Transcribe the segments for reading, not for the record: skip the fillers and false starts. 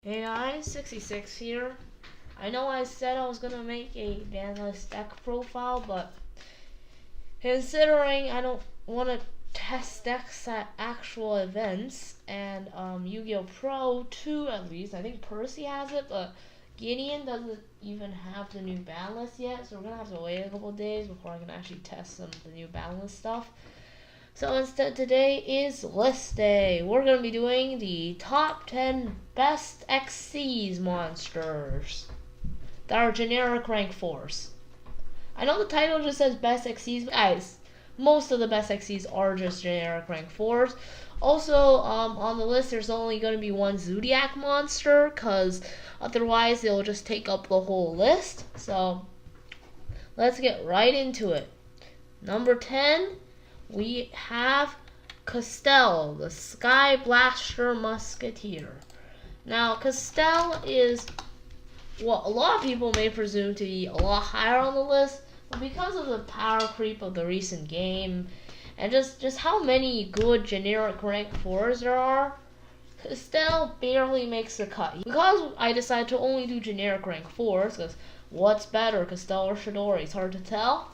Hey guys, 66 here. I know I said I was gonna make a Vanless deck profile, but considering I don't want to test decks at actual events, and Yu-Gi-Oh! Pro 2 at least, I think Percy has it, but Gideon doesn't even have the new Vanless yet, so we're gonna have to wait a couple days before I can actually test some of the new Vanless stuff. So instead, today is list day. We're going to be doing the top 10 best XCs monsters that are generic rank 4s. I know the title just says best XCs, but guys, most of the best XCs are just generic rank 4s. Also, on the list, there's only going to be one Zodiac monster, because otherwise it'll just take up the whole list. So, let's get right into it. Number 10. We have Castel, the Sky Blaster Musketeer. Now, Castel is what a lot of people may presume to be a lot higher on the list, but because of the power creep of the recent game, and just how many good generic rank 4s there are, Castel barely makes the cut. Because I decided to only do generic rank 4s, because what's better, Castel or Chidori? It's hard to tell.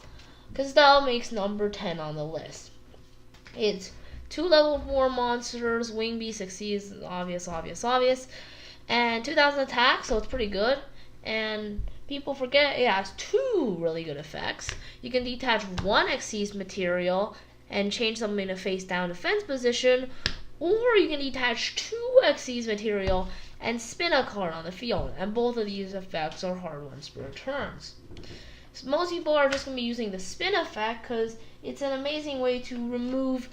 Castel makes number 10 on the list. It's 2 level 4 monsters, Wing Beast succeeds, obvious, and 2000 attack, so it's pretty good. And people forget it has 2 really good effects. You can detach 1 Xyz material and change something to face down defense position, or you can detach 2 Xyz material and spin a card on the field, and both of these effects are hard ones for turns. So most people are just going to be using the spin effect because it's an amazing way to remove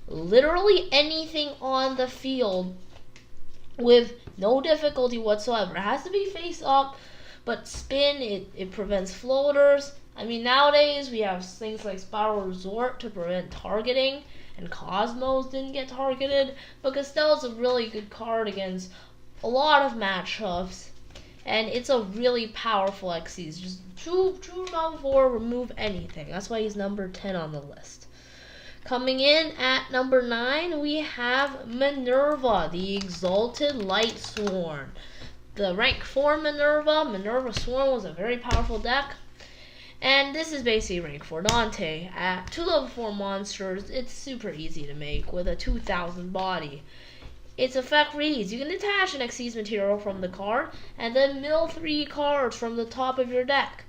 literally anything on the field with no difficulty whatsoever. It has to be face up, but spin, it prevents floaters. I mean, nowadays we have things like Spiral Resort to prevent targeting, and Cosmos didn't get targeted, but Castel's a really good card against a lot of matchups. And it's a really powerful Xyz. Just two level 4, remove anything. That's why he's number 10 on the list. Coming in at number 9, we have Minerva, the Exalted Lightsworn. The rank 4 Minerva Swarm was a very powerful deck. And this is basically rank 4 Dante. At 2 level 4 monsters, it's super easy to make with a 2000 body. Its effect reads, you can detach an Xyz material from the card, and then mill 3 cards from the top of your deck.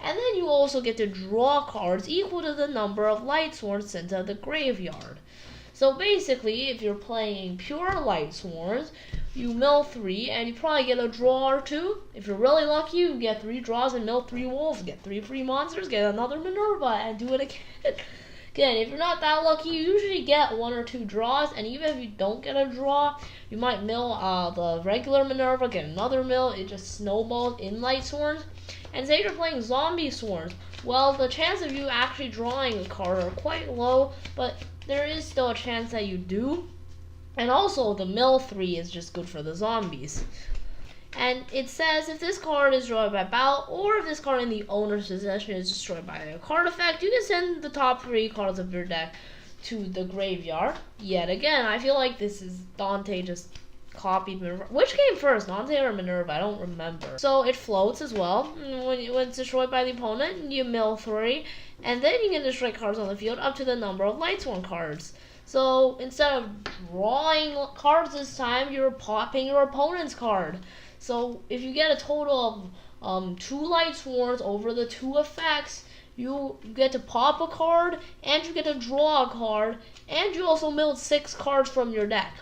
And then you also get to draw cards equal to the number of Lightsworns sent to the graveyard. So basically, if you're playing pure Lightsworns, you mill 3, and you probably get a draw or 2. If you're really lucky, you get 3 draws and mill 3 wolves, get 3 free monsters, get another Minerva, and do it again. Again, if you're not that lucky, you usually get 1 or 2 draws, and even if you don't get a draw, you might mill the regular Minerva, get another mill, it just snowballs in Lightsworns. And say you're playing Zombie Swarms, well, the chance of you actually drawing a card are quite low, but there is still a chance that you do. And also, the mill 3 is just good for the zombies. And it says if this card is destroyed by battle, or if this card in the owner's possession is destroyed by a card effect, you can send the top 3 cards of your deck to the graveyard. Yet again, I feel like this is Dante just copied Minerva. Which came first, Dante or Minerva? I don't remember. So it floats as well. When it's destroyed by the opponent, you mill 3, and then you can destroy cards on the field up to the number of Lightsworn cards. So instead of drawing cards this time, you're popping your opponent's card. So if you get a total of 2 Lightsworns over the 2 effects, you get to pop a card, and you get to draw a card, and you also milled 6 cards from your deck.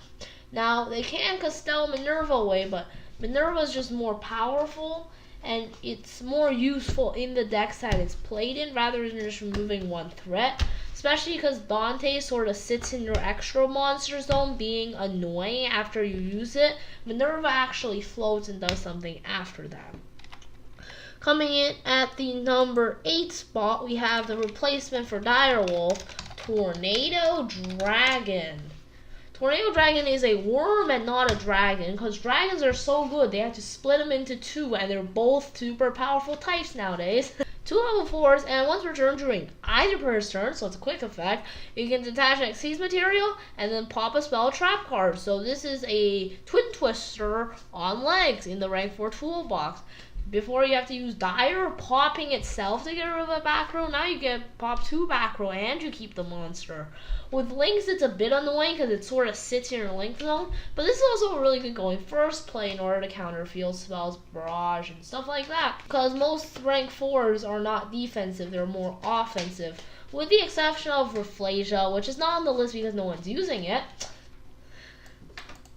Now, they can Castel Minerva away, but Minerva is just more powerful, and it's more useful in the decks that it's played in, rather than just removing 1 threat. Especially because Dante sort of sits in your extra monster zone, being annoying after you use it. Minerva actually floats and does something after that. Coming in at the number 8 spot, we have the replacement for Direwolf, Tornado Dragon. Tornado Dragon is a worm and not a dragon, because dragons are so good, they have to split them into 2, and they're both super powerful types nowadays. 2 level 4s, and once returned during either player's turn, so it's a quick effect, you can detach an Xyz material and then pop a spell trap card. So this is a Twin Twister on legs in the rank 4 toolbox. Before you have to use Dire popping itself to get rid of a back row, now you get pop 2 back row and you keep the monster. With Links, it's a bit annoying because it sort of sits in your Link zone, but this is also really good going first play in order to counter field spells, barrage, and stuff like that. Because most rank 4s are not defensive, they're more offensive. With the exception of Rafflesia, which is not on the list because no one's using it.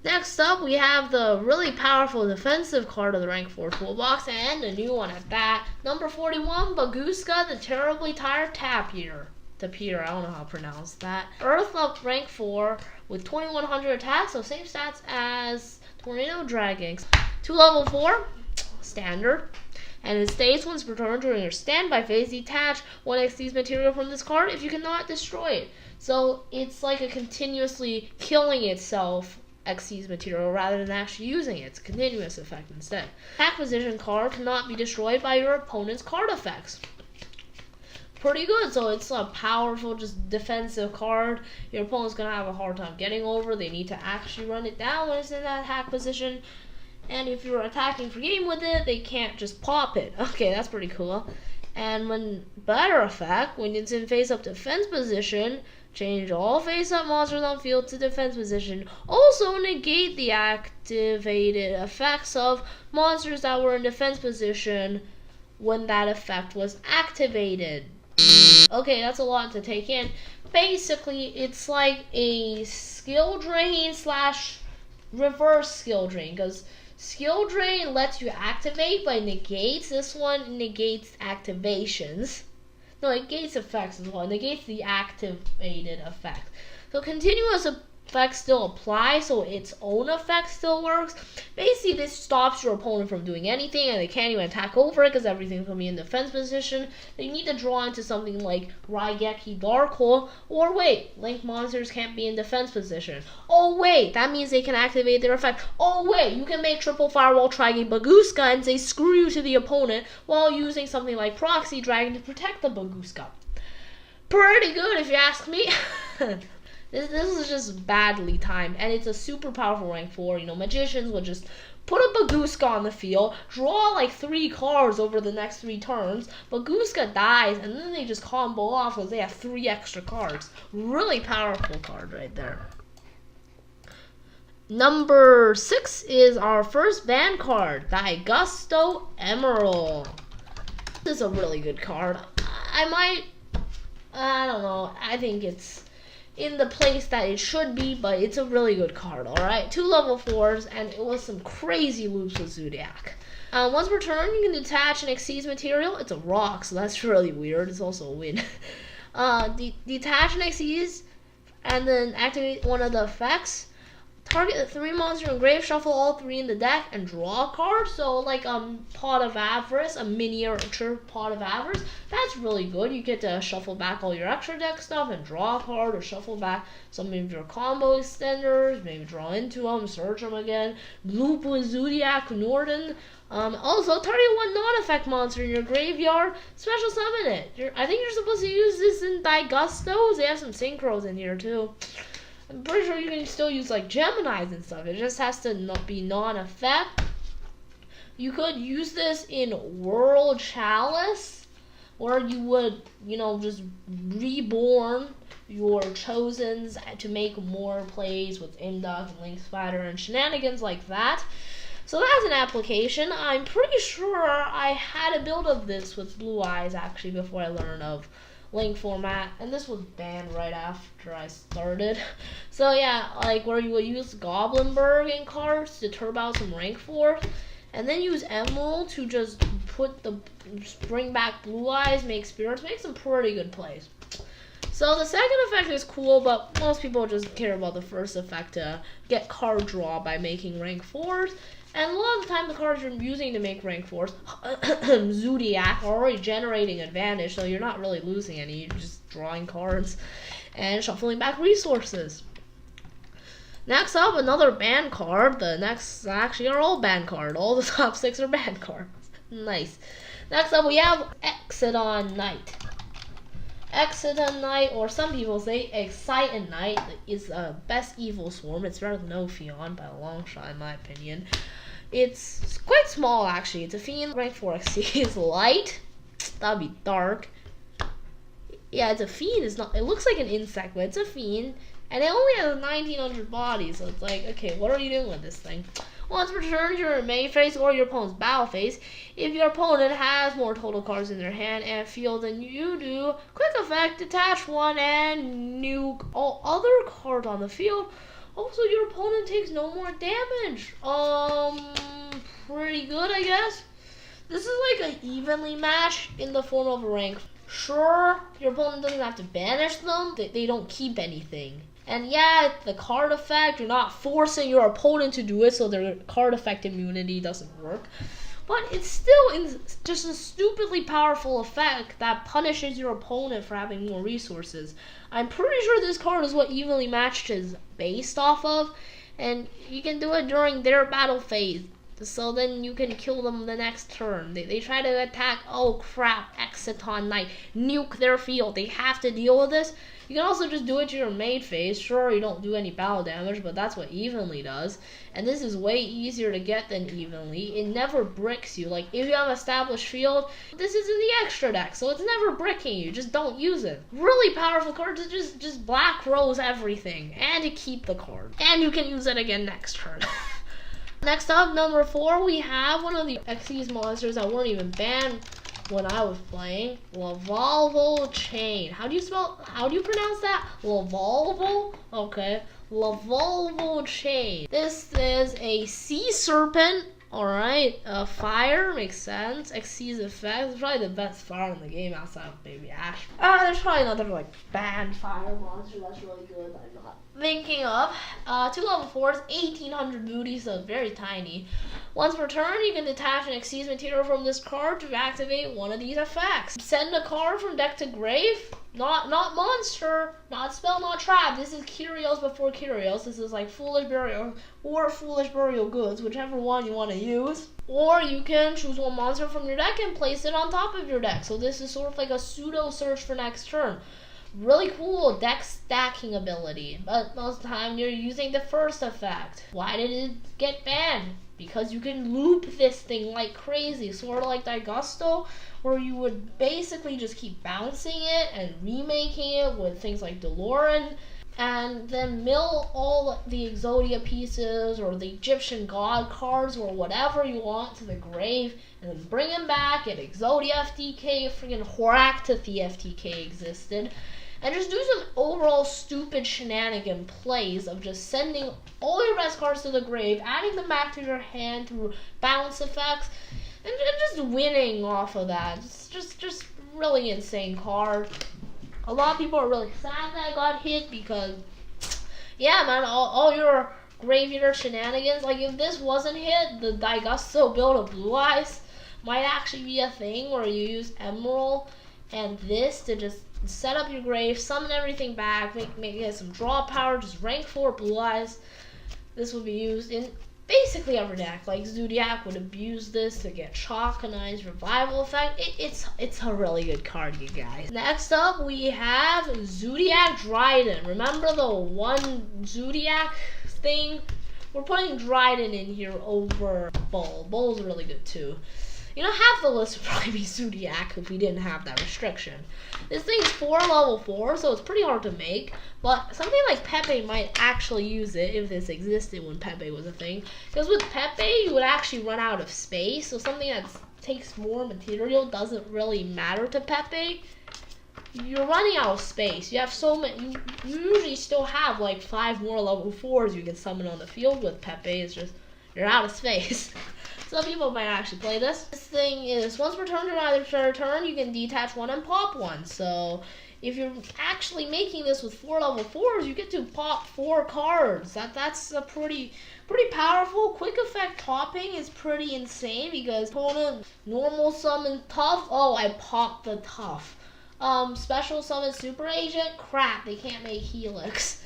Next up, we have the really powerful defensive card of the rank 4 toolbox, and a new one at that. Number 41, Bagooska, the Terribly Tired Tapir. Tapir, I don't know how to pronounce that. Earth up rank 4 with 2100 attacks, so same stats as Tornado Dragon. 2 level 4, standard. And it states once per turn during your standby phase, detach 1 Xyz material from this card if you cannot destroy it. So it's like a continuously killing itself Xyz material rather than actually using it. It's a continuous effect instead. Attack position card cannot be destroyed by your opponent's card effects. Pretty good, so it's a powerful, just defensive card. Your opponent's gonna have a hard time getting over. They need to actually run it down when it's in that attack position. And if you're attacking for game with it, they can't just pop it. Okay, that's pretty cool. And when better effect, when it's in face-up defense position, change all face-up monsters on field to defense position. Also negate the activated effects of monsters that were in defense position when that effect was activated. Okay, that's a lot to take in. Basically, it's like a skill drain slash reverse skill drain, because skill drain lets you activate but negates. This one negates activations. No, it negates effects as well. It negates the activated effect. So continuous effects still apply, so its own effect still works. Basically, this stops your opponent from doing anything, and they can't even attack over it because everything's going to be in defense position. They need to draw into something like Raigeki Dark Hole, or wait, Link monsters can't be in defense position. Oh wait, that means they can activate their effect. Oh wait, you can make Triple Firewall Trigon Bagooska and say screw you to the opponent while using something like Proxy Dragon to protect the Bagooska. Pretty good if you ask me. This is just badly timed, and it's a super powerful rank 4. You know, magicians would just put a Bagooska on the field, draw like 3 cards over the next 3 turns, Bagooska dies, and then they just combo off because they have 3 extra cards. Really powerful card right there. Number 6 is our first ban card, Daigusto Emerald. This is a really good card. I don't know, I think it's in the place that it should be, but it's a really good card, alright? 2 level 4s, and it was some crazy loops with Zoodiac. Once per turn, you can detach an Xyz material. It's a rock, so that's really weird. It's also a win. Detach an Xyz, and then activate one of the effects. Target the 3 monsters in grave, shuffle all 3 in the deck, and draw a card. So like Pot of Avarice, a miniature Pot of Avarice. That's really good. You get to shuffle back all your extra deck stuff and draw a card, or shuffle back some of your combo extenders, maybe draw into them, search them again. Loop with Zoodiac Norden. Also, target 1 non-effect monster in your graveyard, special summon it. I think you're supposed to use this in Daigustos. They have some synchros in here too. I'm pretty sure you can still use like Geminis and stuff. It just has to not be non-effect. You could use this in World Chalice, where you would, you know, just reborn your Chosens to make more plays with Imduk and Link Spider and shenanigans like that. So that's an application. I'm pretty sure I had a build of this with Blue Eyes actually before I learned of Link format, and this was banned right after I started. So yeah, like where you would use Goblinberg in cards to turbo out some rank 4, and then use Emerald to just bring back Blue Eyes, make spirits, make some pretty good plays. So the second effect is cool, but most people just care about the first effect to get card draw by making rank 4s. And a lot of the time the cards you're using to make rank 4s, Zoodiac, are already generating advantage, so you're not really losing any. You're just drawing cards and shuffling back resources. Next up, another ban card. The next actually are all ban card. All the top 6 are ban cards. Nice. Next up, we have Exodon Knight. Exodon Knight, or some people say Exciton Knight, is the best evil swarm. It's better than Ophion by a long shot, in my opinion. It's quite small, actually. It's a fiend, rank 4 XC. It's light. That would be dark. Yeah, it's a fiend. It's not. It looks like an insect, but it's a fiend. And it only has 1900 bodies, so it's like, okay, what are you doing with this thing? Once per turn, your main phase or your opponent's battle phase, if your opponent has more total cards in their hand and field than you do, quick effect, detach one and nuke all other cards on the field. Also, your opponent takes no more damage. Pretty good, I guess. This is like an evenly match in the form of a rank. Sure, your opponent doesn't have to banish them. They don't keep anything. And yeah, the card effect, you're not forcing your opponent to do it, so their card effect immunity doesn't work. But it's still just a stupidly powerful effect that punishes your opponent for having more resources. I'm pretty sure this card is what Evenly Matched is based off of, and you can do it during their battle phase. So then you can kill them the next turn. They try to attack, oh crap, Exodon Knight, nuke their field. They have to deal with this. You can also just do it to your main phase. Sure, you don't do any battle damage, but that's what Evenly does. And this is way easier to get than Evenly. It never bricks you. Like, if you have established field, this is in the extra deck, so it's never bricking you. Just don't use it. Really powerful card to just black rose everything. And to keep the card. And you can use it again next turn. Next up, number 4, we have one of the Xyz monsters that weren't even banned when I was playing, Lavolvo Chain. How do you pronounce that? Lavolvo? Okay. Lavolvo Chain. This is a sea serpent. Alright, fire makes sense. Xyz effect. It's probably the best fire in the game outside of Baby Ash. There's probably another like banned fire monster that's really good that I'm not thinking of. 2 level 4s, 1800 booty, so it's very tiny. Once per turn, you can detach an Xyz material from this card to activate one of these effects. Send a card from deck to grave. Not monster, not spell, not trap. This is Curios before Curios. This is like Foolish Burial or Foolish Burial Goods, whichever one you want to use. Or you can choose one monster from your deck and place it on top of your deck. So this is sort of like a pseudo search for next turn. Really cool deck stacking ability, but most of the time you're using the first effect. Why did it get banned? Because you can loop this thing like crazy, sort of like Daigusto, where you would basically just keep bouncing it and remaking it with things like Deloran, and then mill all the Exodia pieces or the Egyptian god cards or whatever you want to the grave, and then bring them back. At Exodia FTK, freaking Horaktathy FTK existed. And just do some overall stupid shenanigan plays of just sending all your best cards to the grave, adding them back to your hand through bounce effects, and just winning off of that. It's just really insane card. A lot of people are really sad that I got hit because, yeah, man, all your graveyard shenanigans, like if this wasn't hit, the Daigusto build of Blue Eyes might actually be a thing where you use Emerald and this to just set up your grave, summon everything back, make it some draw power, just rank 4 Blue Eyes. This would be used in basically every deck. Like Zoodiac would abuse this to get Chalkonized Revival effect. It's a really good card, you guys. Next up, we have Zoodiac Dryden. Remember the one Zoodiac thing? We're putting Dryden in here over Bull. Bull's really good too. You know, half the list would probably be Zoodiac if we didn't have that restriction. This thing's 4 level 4, so it's pretty hard to make, but something like Pepe might actually use it if this existed when Pepe was a thing. Because with Pepe, you would actually run out of space, so something that takes more material doesn't really matter to Pepe. You're running out of space. You have so many. You usually still have like 5 more level 4s you can summon on the field with Pepe. It's just, you're out of space. Some people might actually play this. This thing is, once per turn, either turn, you can detach one and pop one. So if you're actually making this with 4 level 4s, you get to pop 4 cards. That's a pretty powerful. Quick effect topping is pretty insane because opponent normal summon tough. Oh, I popped the tough. Special summon super agent. Crap, they can't make Helix.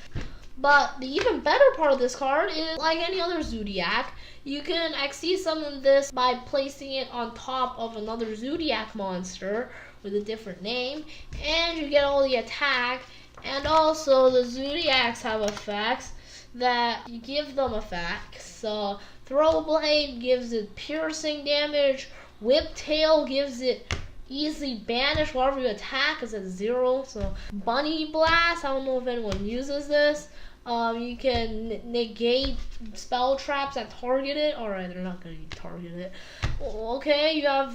But the even better part of this card is, like any other Zodiac, you can XC summon this by placing it on top of another Zodiac monster with a different name, and you get all the attack, and also the Zodiacs have effects that you give them effects. So Throw Blade gives it piercing damage, Whip Tail gives it easily banish wherever you attack, is at 0. So Bunny Blast, I don't know if anyone uses this. You can negate spell traps that target it. Alright, they're not going to target it. Okay, you have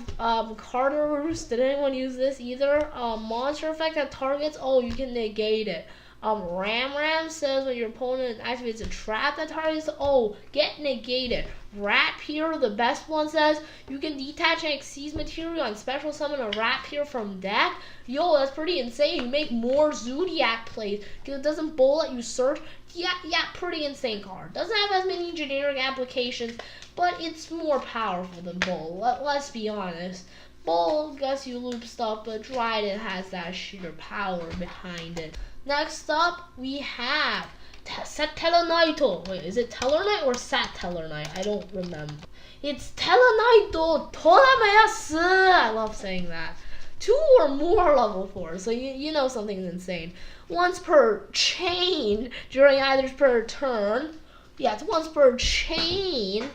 Carter Roost. Did anyone use this either? Monster effect that targets. Oh, you can negate it. Ram says when your opponent activates a trap that targets, oh, get negated. Rapier, the best one, says you can detach an Xyz material and special summon a Rapier from deck. Yo, that's pretty insane. You make more Zodiac plays because it doesn't bowl let you search. Yeah, pretty insane card. Doesn't have as many generic applications, but it's more powerful than Bowl. Let's be honest. Bowl gets you loop stuff, but Dryden has that sheer power behind it. Next up, we have Satellarknight. Wait, is it Tellarknight or Satelllarknight? I don't remember. It's Tellarknight Torameyasu. I love saying that. 2 or more level 4, so you know something's insane. Once per chain during either per turn. Yeah, it's once per chain.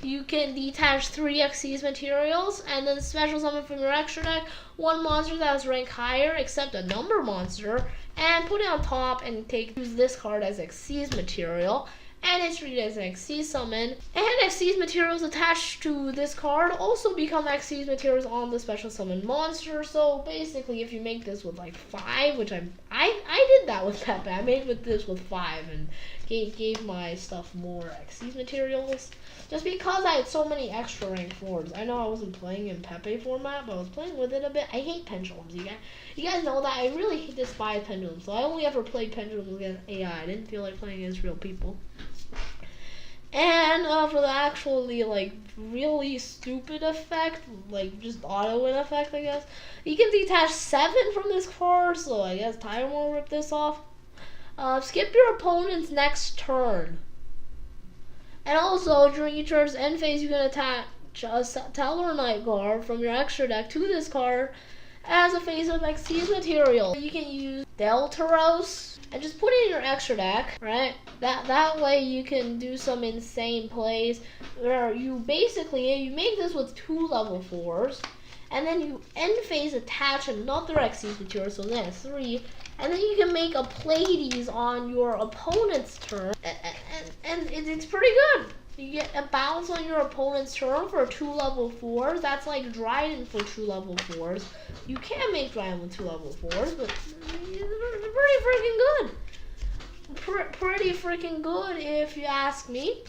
You can detach 3 Xyz materials and then special summon from your extra deck 1 monster that has rank higher except a number monster and put it on top and use this card as Xyz material. And it's treated as an Xyz summon. And Xyz materials attached to this card also become Xyz materials on the special summon monster. So basically, if you make this with like 5, which I did that with Pepe. I made this with 5 and gave my stuff more Xyz materials. Just because I had so many extra rank 4s. I know I wasn't playing in Pepe format, but I was playing with it a bit. I hate pendulums. You guys know that. I really despise pendulums. So I only ever played pendulums against AI. I didn't feel like playing against real people. And for the actually like really stupid effect, like just auto win effect, I guess, you can detach 7 from this card. So I guess Tyron will rip this off. Skip your opponent's next turn. And also during each turn's end phase, you can attach a Tellarknight card from your extra deck to this card as a phase of Xyz material. You can use Deltaros and just put it in your extra deck, right? That way you can do some insane plays where you basically, you make this with 2 level 4s, and then you end phase attach another Xyz material, so then it's 3, and then you can make a Pleiades on your opponent's turn, and it's pretty good. You get a bounce on your opponent's turn for 2 level 4s. That's like Dryden for 2 level 4s. You can make Dryden with 2 level 4s, but it's pretty freaking good. Pretty freaking good if you ask me.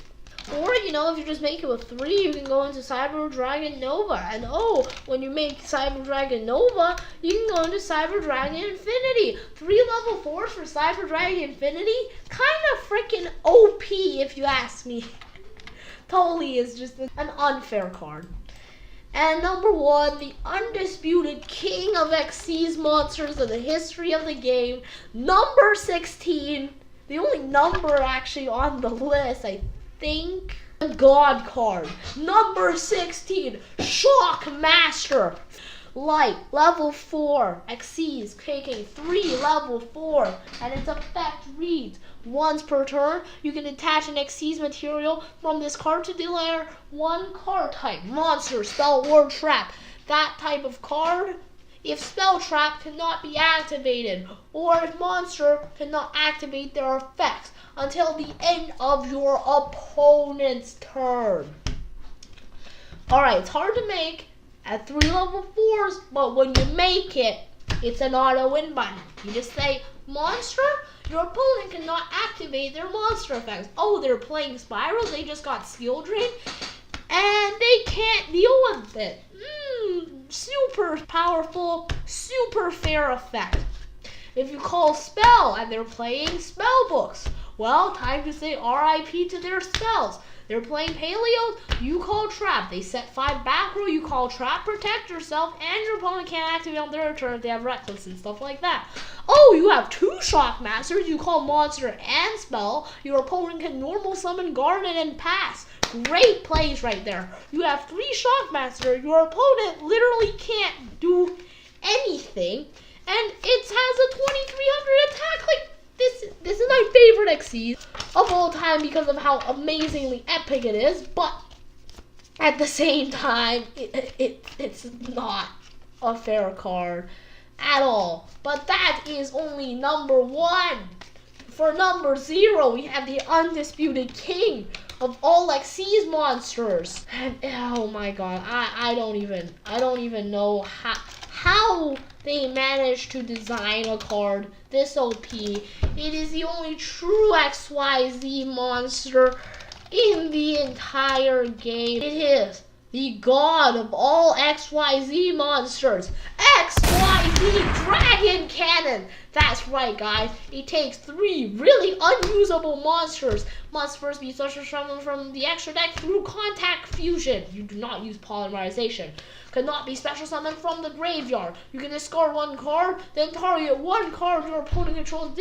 Or, you know, if you just make it with 3, you can go into Cyber Dragon Nova. And oh, when you make Cyber Dragon Nova, you can go into Cyber Dragon Infinity. 3 level 4s for Cyber Dragon Infinity? Kind of freaking OP if you ask me. Totally is just an unfair card. And number 1, the undisputed king of Xyz monsters in the history of the game, number 16. The only number actually on the list, I think. The God card, number 16, Shock Master. Light, level 4, Xyz, taking 3 level 4, and its effect reads, once per turn, you can attach an Xyz material from this card to declare 1 card type, monster, spell, or trap. That type of card, if spell trap cannot be activated, or if monster cannot activate their effects until the end of your opponent's turn. Alright, it's hard to make at 3 level 4s, but when you make it, it's an auto win button. You just say, monster, your opponent cannot activate their monster effects. Oh, they're playing Spiral, they just got skill drain, and they can't deal with it. Super powerful, super fair effect. If you call spell and they're playing spell books, well, time to say RIP to their spells. They're playing Paleo, you call trap. They set 5 back row, you call trap, protect yourself, and your opponent can't activate on their turn if they have reckless and stuff like that. Oh, you have 2 Shockmasters, you call monster and spell. Your opponent can normal summon, guard it, and pass. Great plays right there. You have 3 Shockmaster, your opponent literally can't do anything, and it has a 2300 attack. Like, this is my favorite Xyz of all time because of how amazingly epic it is, but at the same time, it's not a fair card at all. But that is only number 1. For number 0, we have the undisputed king of all Xyz monsters. And oh my god, I don't even know how they managed to design a card this OP. It is the only true XYZ monster in the entire game. It is the god of all XYZ monsters, XYZ Dragon Cannon. That's right, guys. It takes 3 really unusable monsters. Must first be special summoned from the extra deck through contact fusion. You do not use polymerization. Cannot be special summoned from the graveyard. You can discard 1 card, then target 1 card your opponent controls.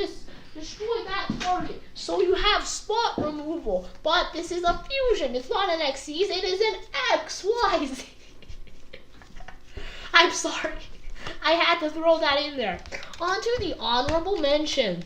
Destroy that target. So you have spot removal. But this is a fusion. It's not an Xyz. It is an XYZ. I'm sorry. I had to throw that in there. On to the honorable mentions.